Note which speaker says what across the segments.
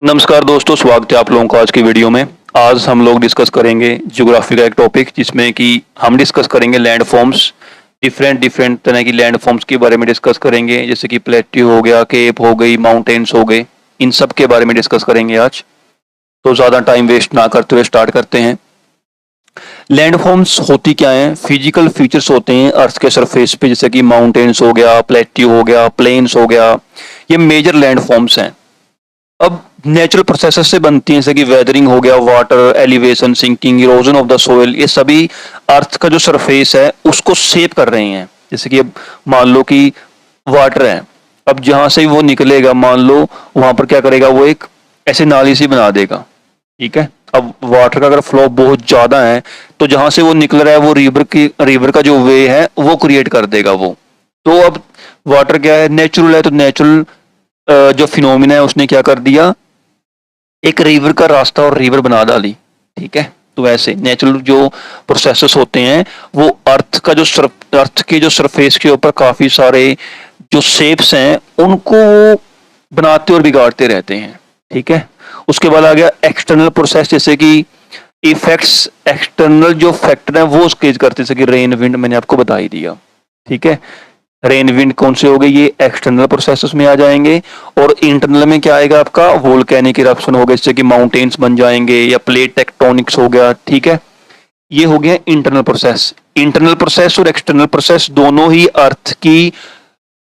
Speaker 1: नमस्कार दोस्तों, स्वागत है आप लोगों का आज की वीडियो में। आज हम लोग डिस्कस करेंगे ज्योग्राफी का एक टॉपिक जिसमें कि हम डिस्कस करेंगे लैंड फॉर्म्स। डिफरेंट तरह की लैंड फॉर्म्स के बारे में डिस्कस करेंगे, जैसे कि प्लेट्यू हो गया, केप हो गई, माउंटेन्स हो गए। इन सब के बारे में डिस्कस करेंगे आज। तो ज़्यादा टाइम वेस्ट ना करते हुए स्टार्ट करते हैं। लैंड फॉर्म्स होती क्या है? फिजिकल फीचर्स होते हैं अर्थ के सरफेस पे, जैसे कि माउंटेन्स हो गया, प्लेट्यू हो गया, प्लेन्स हो गया। ये मेजर लैंड फॉर्म्स हैं। अब नेचुरल प्रोसेसेस से बनती हैं, जैसे कि वेदरिंग हो गया, water, elevation, sinking, erosion of the soil. ये सभी अर्थ का जो सरफेस है उसको शेप कर रहे हैं। जैसे कि अब मान लो कि वाटर है, अब जहां से वो निकलेगा, मान लो वहां पर क्या करेगा, वो एक ऐसे नाली सी बना देगा। ठीक है। अब वाटर का अगर फ्लो बहुत ज्यादा है तो जहां से वो निकल रहा है वो रिवर का जो वे है वो क्रिएट कर देगा वो। तो अब वाटर क्या है, नेचुरल है, तो नेचुरल जो फिनोमिना है उसने क्या कर दिया, एक रिवर का रास्ता और रिवर बना डाली। ठीक है। तो ऐसे नेचुरल जो प्रोसेसेस होते हैं वो अर्थ के जो सरफेस के ऊपर काफी सारे जो शेप्स हैं उनको वो बनाते और बिगाड़ते रहते हैं। ठीक है। उसके बाद आ गया एक्सटर्नल प्रोसेस, जैसे कि इफेक्ट्स, एक्सटर्नल जो फैक्टर है वो उसके करते, जैसे कि रेन, विंड, मैंने आपको बता ही दिया। ठीक है। रेन, विंड कौन से हो गए, ये एक्सटर्नल प्रोसेसेस में आ जाएंगे। और इंटरनल में क्या आएगा आपका, वोल्केनिक इरप्शन हो गए, जैसे कि माउंटेन्स बन जाएंगे, या प्लेट टेक्टोनिक्स हो गया। ठीक है। ये हो गया इंटरनल प्रोसेस। इंटरनल प्रोसेस और एक्सटर्नल प्रोसेस दोनों ही अर्थ की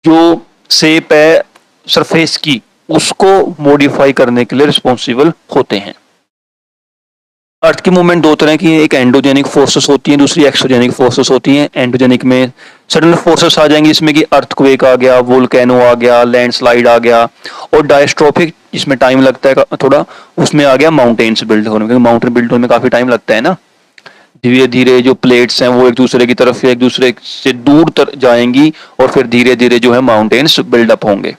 Speaker 1: जो शेप है सरफेस की उसको मॉडिफाई करने के लिए रिस्पॉन्सिबल होते हैं। अर्थ की मूवमेंट दो तरह की है, एक एंडोजेनिक फोर्सेस होती है, दूसरी एक्सोजेनिक फोर्सेस होती हैं। एंडोजेनिक में सडन फोर्सेस आ जाएंगे, इसमें कि अर्थक्वेक आ गया, वोल्केनो आ गया, लैंडस्लाइड आ गया। और डायस्ट्रोफिक, जिसमें टाइम लगता है थोड़ा, उसमें आ गया माउंटेन्स बिल्ड होने में, क्योंकि माउंटेन बिल्ड होने में काफी टाइम लगता है ना। धीरे धीरे जो प्लेट्स हैं वो एक दूसरे की तरफ एक दूसरे से दूर जाएंगी और फिर धीरे धीरे जो है माउंटेन्स बिल्डअप होंगे।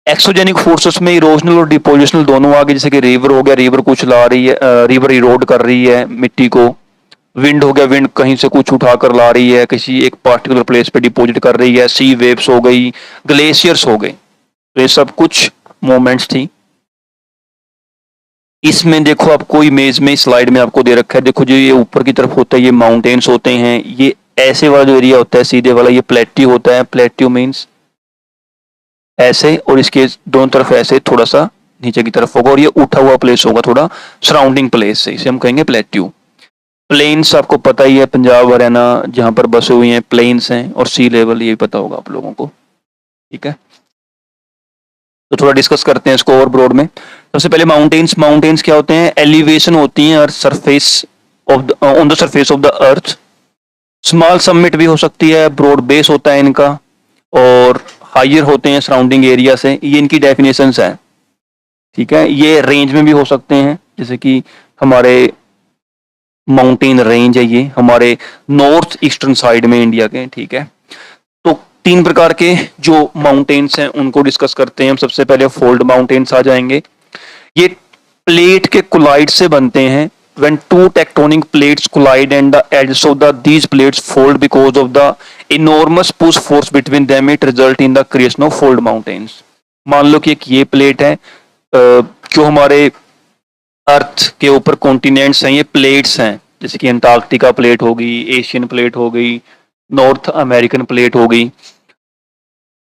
Speaker 1: एक्सोजेनिक फोर्सेस में इरोजनल और डिपोजिशनल दोनों आ गए, जैसे कि रिवर हो गया, रिवर कुछ ला रही है, रिवर इरोड कर रही है मिट्टी को। विंड हो गया, विंड कहीं से कुछ उठा कर ला रही है, किसी एक पार्टिकुलर प्लेस पे डिपॉजिट कर रही है। सी वेव्स हो गई, ग्लेशियर्स हो गए। तो ये सब कुछ मूवमेंट्स थी। इसमें देखो आपको इमेज में, स्लाइड में आपको दे रखा है, देखो जो ये ऊपर की तरफ होता है ये माउंटेन्स होते हैं, ये ऐसे वाला जो एरिया होता है सीधे वाला ये प्लेट्यू होता है। प्लेट्यू मीन्स ऐसे, और इसके दोनों तरफ ऐसे थोड़ा सा नीचे की तरफ होगा, और ये उठा हुआ प्लेस होगा थोड़ा सराउंडिंग प्लेस से, इसे हम कहेंगे प्लेट्यू। प्लेन्स आपको पता ही है, पंजाब हरियाणा जहां पर बसे हुई हैं प्लेन्स हैं, और सी लेवल ये भी पता होगा आप लोगों को। ठीक है। तो थोड़ा डिस्कस करते हैं इसको और ब्रॉड में। सबसे पहले माउंटेन्स। माउंटेन्स क्या होते हैं? एलिवेशन होती हैं earth surface of on the surface of the earth. Small summit भी हो सकती है, ब्रॉड बेस होता है इनका, और हायर होते हैं सराउंडिंग एरिया से। ये इनकी डेफिनेशंस है। ठीक है। ये रेंज में भी हो सकते हैं, जैसे कि हमारे माउंटेन रेंज है, ये हमारे नॉर्थ ईस्टर्न साइड में इंडिया के। ठीक है। तो तीन प्रकार के जो माउंटेन्स हैं उनको डिस्कस करते हैं हम। सबसे पहले फोल्ड माउंटेन्स आ जाएंगे। ये प्लेट के कोलाइड से बनते हैं। when two tectonic plates collide and the edges of these plates fold because of the enormous push force between them, it result in the creation of fold mountains। मान लो कि एक ये प्लेट है, जो हमारे अर्थ के ऊपर कॉन्टिनेंट्स हैं, ये प्लेट्स हैं, जैसे कि अंटार्कटिका प्लेट होगी, एशियन प्लेट हो गई, नॉर्थ अमेरिकन प्लेट हो गई।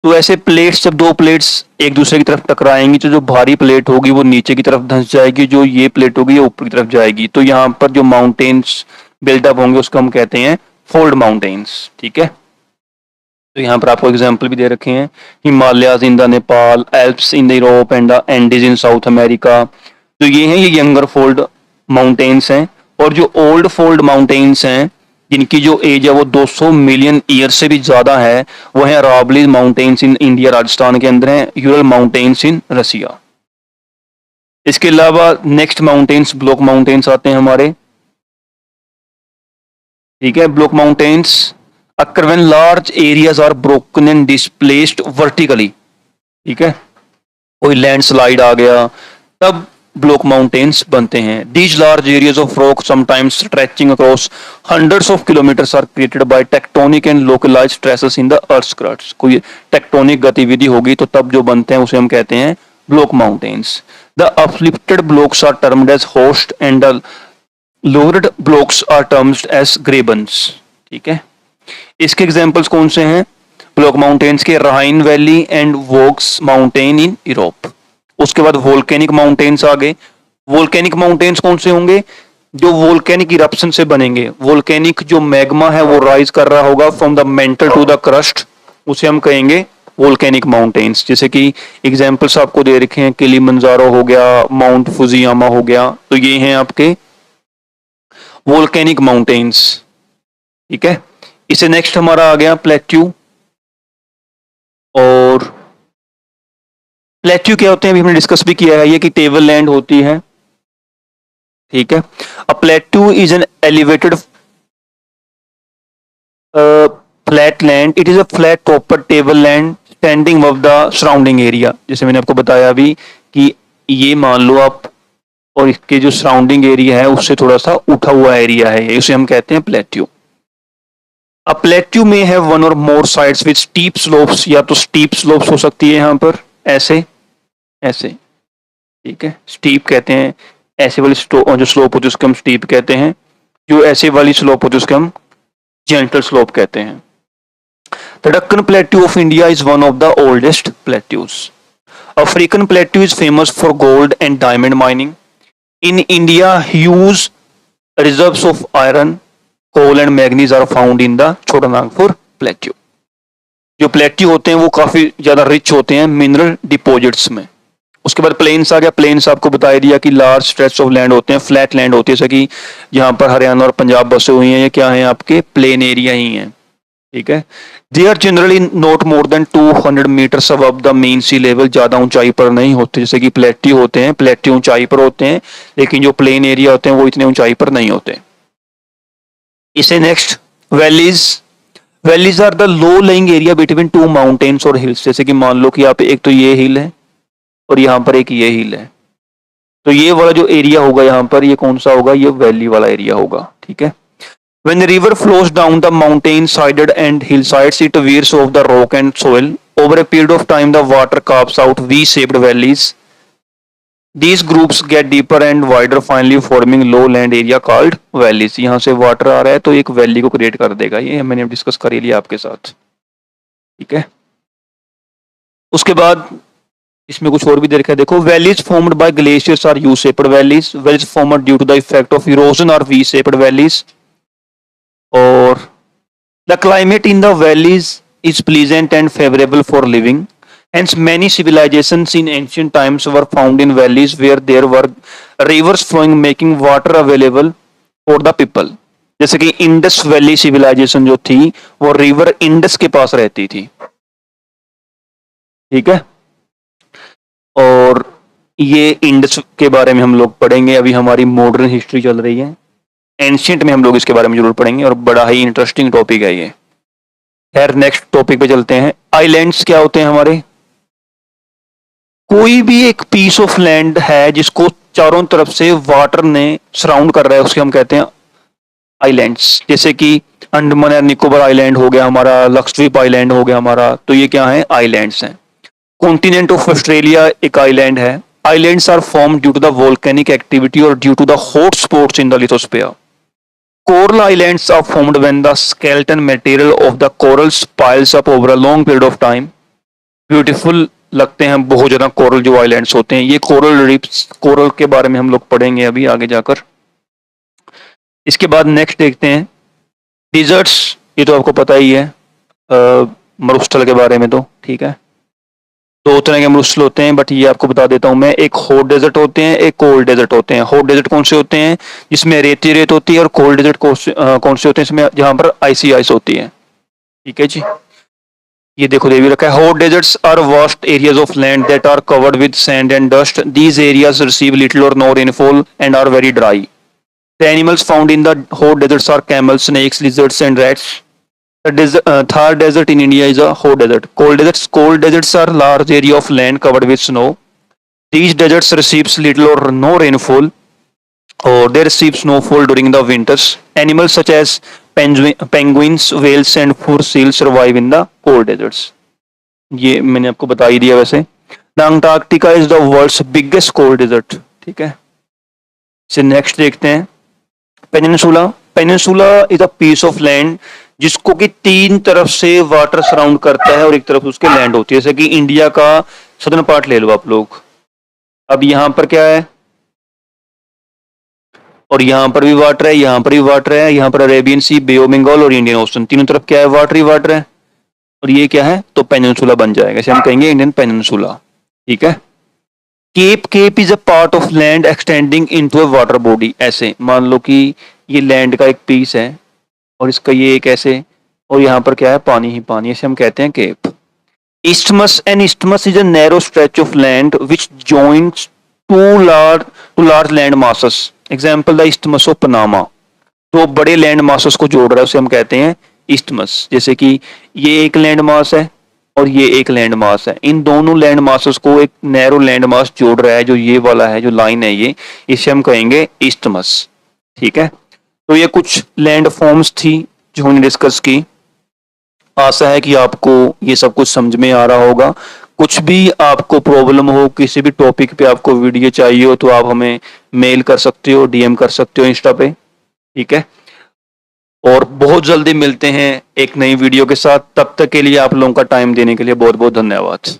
Speaker 1: तो ऐसे प्लेट्स, जब दो प्लेट्स एक दूसरे की तरफ टकराएंगी तो जो भारी प्लेट होगी वो नीचे की तरफ धंस जाएगी, जो ये प्लेट होगी ये ऊपर की तरफ जाएगी। तो यहाँ पर जो माउंटेन्स बिल्डअप होंगे उसको हम कहते हैं फोल्ड माउंटेन्स। ठीक है। तो यहाँ पर आपको एग्जाम्पल भी दे रखे हैं, Himalayas in the Nepal, Alps in the Europe and the Andes in south America. तो ये हैं, ये यंगर फोल्ड माउंटेन्स हैं। और जो ओल्ड फोल्ड माउंटेन्स हैं जिनकी जो एज है वो 200 मिलियन ईयर से भी ज्यादा है, वो है Aravalli mountains in India, Rajasthan के अंदर है, यूरल माउंटेन्स इन रसिया। इसके अलावा नेक्स्ट माउंटेन्स ब्लॉक माउंटेन्स आते हैं हमारे। ठीक है। Block mountains occur when large areas are broken and displaced vertically. ठीक है। कोई लैंडस्लाइड आ गया तब ब्लॉक माउंटेन्स बनते हैं। These large areas of rock, sometimes stretching across hundreds of kilometers, are created by tectonic and localized stresses in the earth's crust। कोई tectonic गतिविधि होगी तो तब जो बनते हैं उसे हम कहते हैं block mountains. The uplifted blocks are termed as host and the lowered blocks are termed as grabens. ठीक है, इसके एग्जांपल्स कौन से हैं? ब्लॉक माउंटेन्स के Rhine valley and Vosges mountain in Europe. उसके बाद वोल्केनिक माउंटेन्स आ गए। वोल्केनिक माउंटेन्स कौन से होंगे? जो वोल्केनिक इरप्शन से बनेंगे। वोल्केनिक जो मैग्मा है वो राइज कर रहा होगा from the mantle to the crust, उसे हम कहेंगे वोल्केनिक माउंटेन्स। जैसे कि एग्जांपल्स आपको दे रखे हैं, किलिमंजारो हो गया, माउंट फुजियामा हो गया, तो ये हैं आपके वोल्केनिक माउंटेन्स। ठीक है, इसे नेक्स्ट हमारा आ गया प्लेट्यू। और प्लेट्यू क्या होते हैं अभी हमने डिस्कस भी किया है, ये कि टेबल लैंड होती है। ठीक है, a plateau is an elevated flat land, it is a flat topped table land standing above the surrounding area. जैसे मैंने आपको बताया अभी कि ये मान लो आप, और इसके जो सराउंडिंग एरिया है उससे थोड़ा सा उठा हुआ एरिया है, उसे हम कहते हैं प्लेट्यू। अ प्लेट्यू में है वन और मोर साइड्स विद स्टीप स्लोप्स, या तो स्टीप स्लोप्स हो सकती है यहाँ पर ऐसे ऐसे। ठीक है, स्टीप कहते हैं ऐसे वाली जो स्लोप होती है उसको हम स्टीप कहते हैं, जो ऐसे वाली स्लोप होती है उसको हम जेंटल स्लोप कहते हैं। The Deccan Plateau of India is one of the oldest plateaus. African Plateau is famous for gold and diamond mining. In India, huge reserves of iron, coal and manganese are found in the Chotanagpur Plateau. जो plateau होते हैं वो काफी ज्यादा rich होते हैं mineral deposits में। उसके बाद प्लेन्स आ गया। प्लेन्स आपको बता दिया कि लार्ज स्ट्रेच ऑफ लैंड होते हैं, फ्लैट लैंड होती है, जैसे कि जहां पर हरियाणा और पंजाब बसे हुई हैं, ये क्या है आपके प्लेन एरिया ही हैं। ठीक है, they are generally not more than 200 meters above the mean sea level, ज्यादा ऊंचाई पर नहीं होते। जैसे कि प्लेट्यू होते हैं, प्लेट्यू ऊंचाई पर होते हैं, लेकिन जो प्लेन एरिया होते हैं वो इतने ऊंचाई पर नहीं होते। इसे next valleys. Valleys are the low lying area between two mountains और हिल्स। जैसे कि मान लो कि आप एक तो ये हिल है और यहाँ पर एक ये हिल है, तो ये वाला जो एरिया होगा यहाँ पर, ये कौन सा होगा? ये वैली वाला एरिया होगा। ठीक है, when the river flows down the mountain sided and hillsides, it wears off the rock and soil. Over a period of time, the water carves out V-shaped valleys. These groups get deeper and wider, finally forming lowland area called valleys. यहाँ से water आ रहा है तो एक valley को create कर देगा, ये मैंने डिस्कस कर लिया आपके साथ। ठीक है, उसके बाद इसमें कुछ और भी दे रखा है, देखो valleys formed by glaciers are U shaped valleys, valleys formed due to the effect of erosion are V shaped valleys. और the climate in the valleys is pleasant and favourable for living, hence many civilizations in ancient times were found in valleys where there were rivers flowing making water available for the people. जैसे कि Indus valley civilisation जो थी वो river Indus के पास रहती थी। ठीक है, और ये इंडस के बारे में हम लोग पढ़ेंगे, अभी हमारी मॉडर्न हिस्ट्री चल रही है, एंशिएंट में हम लोग इसके बारे में जरूर पढ़ेंगे और बड़ा ही इंटरेस्टिंग टॉपिक है ये। खैर नेक्स्ट टॉपिक पे चलते हैं। आइलैंड्स क्या होते हैं हमारे? कोई भी एक पीस ऑफ लैंड है जिसको चारों तरफ से वाटर ने सराउंड कर रहा है, उसके हम कहते हैं आइलैंड्स। जैसे कि अंडमान एंड निकोबार आइलैंड हो गया हमारा, लक्षद्वीप आइलैंड हो गया हमारा, तो ये क्या है? आइलैंड्स हैं। कॉन्टिनेंट ऑफ ऑस्ट्रेलिया एक आइलैंड है। Islands are form due to the volcanic activity और due to the hot spots in the lithosphere. Coral islands are formed when the skeleton material of the corals piles up over a long period of time. Beautiful लगते हैं बहुत ज्यादा coral जो islands होते हैं। ये coral reefs, coral के बारे में हम लोग पढ़ेंगे अभी आगे जाकर। इसके बाद नेक्स्ट देखते हैं डिजर्ट्स। ये तो आपको पता ही है मरुस्थल के बारे में, तो ठीक है। दो तरह के मरुस्थल होते हैं, बट ये आपको बता देता हूं मैं, एक हॉट डेजर्ट होते हैं, एक कोल्ड डेजर्ट होते हैं। हॉट डेजर्ट कौन से होते हैं? जिसमें रेती रेत होती है, और कोल्ड डेजर्ट कौन से होते हैं? इसमें जहां पर आइसी आइस होती है। ठीक है जी, ये देखो दे भी रखा है। Hot deserts are vast areas of land that are covered with sand and dust. These areas receive little or no rainfall and are very dry. The animals found in the hot deserts are camels, snakes, lizards and rats. The Thar desert in India is a hot desert. Cold deserts are large area of land covered with snow. These deserts receives little or no rainfall, or they receive snowfall during the winters. Animals such as penguins, whales, and fur seals survive in the cold deserts. ये मैंने आपको बता ही दिया वैसे। The Antarctica is the world's biggest cold desert. ठीक है, से नेक्स्ट देखते हैं peninsula. Peninsula is a piece of land जिसको कि तीन तरफ से वाटर सराउंड करता है और एक तरफ उसके लैंड होती है। जैसे कि इंडिया का सदर्न पार्ट ले लो आप लोग, अब यहां पर क्या है, और यहां पर भी वाटर है, यहां पर भी वाटर है, यहां पर Arabian sea, bay of Bengal और इंडियन ओशन, तीनों तरफ क्या है, वाटर ही वाटर है। और ये क्या है, तो पेनिनसुला बन जाएगा, इसे हम कहेंगे इंडियन पेनिनसुला। ठीक है, cape, cape is a part of land extending into a water body. ऐसे मान लो कि ये लैंड का एक पीस है और इसका ये एक ऐसे, और यहाँ पर क्या है, पानी ही पानी, इसे हम कहते हैं cap. Isthmus, an isthmus is a narrow stretch of land which joins two large land masses. Example, the Isthmus of Panama. दो बड़े लैंड मासेस को जोड़ रहा है उसे हम कहते हैं इस्टमस। जैसे कि ये एक लैंड मास है और ये एक लैंड मास है, इन दोनों लैंड मासेस को एक नैरो लैंड मास जोड़ रहा है, जो ये वाला है, जो लाइन है ये, इसे हम कहेंगे इस्टमस। ठीक है, तो ये कुछ लैंड फॉर्म्स थी जो हमने डिस्कस की। आशा है कि आपको ये सब कुछ समझ में आ रहा होगा। कुछ भी आपको प्रॉब्लम हो, किसी भी टॉपिक पे आपको वीडियो चाहिए हो, तो आप हमें मेल कर सकते हो, डीएम कर सकते हो इंस्टा पे। ठीक है, और बहुत जल्दी मिलते हैं एक नई वीडियो के साथ। तब तक के लिए आप लोगों का टाइम देने के लिए बहुत बहुत धन्यवाद।